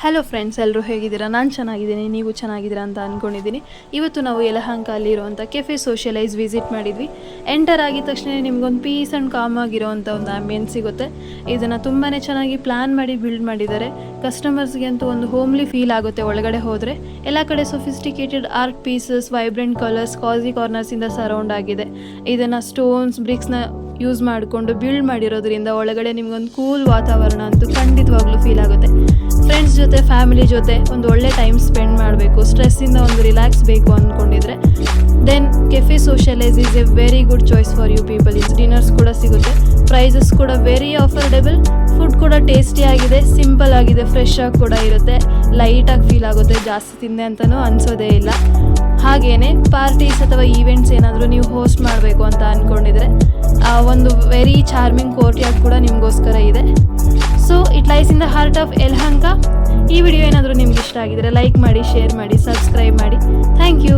Hello friends, ಎಲ್ಲರೂ ಹೇಗಿದ್ದೀರಾ? ನಾನು ಚೆನ್ನಾಗಿದ್ದೀನಿ, ನೀವು ಚೆನ್ನಾಗಿದ್ದೀರಾ ಅಂತ ಅಂದ್ಕೊಂಡಿದ್ದೀನಿ. ಇವತ್ತು ನಾವು ಯಲಹಂಕ ಅಲ್ಲಿರುವಂಥ ಕೆಫೆ ಸೋಷಿಯಲೈಸ್ ವಿಸಿಟ್ ಮಾಡಿದ್ವಿ. ಎಂಟರ್ ಆಗಿದ ತಕ್ಷಣ ನಿಮ್ಗೊಂದು ಪೀಸ್ ಆ್ಯಂಡ್ ಕಾಮ್ ಆಗಿರೋವಂಥ ಒಂದು ಆಂಬಿಯನ್ಸ್ ಸಿಗುತ್ತೆ. ಇದನ್ನು ತುಂಬಾ ಚೆನ್ನಾಗಿ ಪ್ಲ್ಯಾನ್ ಮಾಡಿ ಬಿಲ್ಡ್ ಮಾಡಿದ್ದಾರೆ. ಕಸ್ಟಮರ್ಸ್ಗೆ ಅಂತೂ ಒಂದು ಹೋಮ್ಲಿ ಫೀಲ್ ಆಗುತ್ತೆ ಒಳಗಡೆ ಹೋದರೆ. ಎಲ್ಲ ಕಡೆ sophisticated art pieces, vibrant colours, cosy ಕಾರ್ನರ್ಸಿಂದ ಸರೌಂಡ್ ಆಗಿದೆ. ಇದನ್ನು ಸ್ಟೋನ್ಸ್, ಬ್ರಿಕ್ಸ್ನ ಯೂಸ್ ಮಾಡಿಕೊಂಡು ಬಿಲ್ಡ್ ಮಾಡಿರೋದ್ರಿಂದ ಒಳಗಡೆ ನಿಮ್ಗೊಂದು ಕೂಲ್ ವಾತಾವರಣ ಅಂತೂ ಖಂಡಿತವಾಗ್ಲೂ ಫೀಲ್ ಆಗುತ್ತೆ. ಫ್ರೆಂಡ್ಸ್ ಜೊತೆ, ಫ್ಯಾಮಿಲಿ ಜೊತೆ ಒಂದು ಒಳ್ಳೆ ಟೈಮ್ ಸ್ಪೆಂಡ್ ಮಾಡಬೇಕು, ಸ್ಟ್ರೆಸ್ಸಿಂದ ಒಂದು ರಿಲ್ಯಾಕ್ಸ್ ಬೇಕು ಅಂದ್ಕೊಂಡಿದ್ರೆ then cafe socialise is a very good choice for you people. Is dinners ಕೂಡ ಸಿಗುತ್ತೆ, ಪ್ರೈಸಸ್ ಕೂಡ ವೆರಿ ಅಫೋರ್ಡೆಬಲ್, ಫುಡ್ ಕೂಡ ಟೇಸ್ಟಿ ಆಗಿದೆ, ಸಿಂಪಲ್ ಆಗಿದೆ, ಫ್ರೆಶ್ ಆಗಿ ಕೂಡ ಇರುತ್ತೆ, ಲೈಟಾಗಿ ಫೀಲ್ ಆಗುತ್ತೆ, ಜಾಸ್ತಿ ತಿಂದೆ ಅಂತಲೂ ಅನಿಸೋದೇ ಇಲ್ಲ. ಹಾಗೆಯೇ ಪಾರ್ಟೀಸ್ ಅಥವಾ ಈವೆಂಟ್ಸ್ ಏನಾದರೂ ನೀವು ಹೋಸ್ಟ್ ಮಾಡಬೇಕು ಅಂತ ಅಂದ್ಕೊಂಡಿದ್ರೆ ಒಂದು ವೆರಿ ಚಾರ್ಮಿಂಗ್ ಕೋರ್ಟ್ಯಾರ್ಡ್ ಕೂಡ ನಿಮಗೋಸ್ಕರ ಇದೆ. So it lies in the heart of Yelahanka. ಈ ವಿಡಿಯೋ ಏನಾದರೂ ನಿಮ್ಗೆ ಇಷ್ಟ ಆಗಿದ್ರೆ ಲೈಕ್ ಮಾಡಿ, ಶೇರ್ ಮಾಡಿ, ಸಬ್ಸ್ಕ್ರೈಬ್ ಮಾಡಿ. Thank you.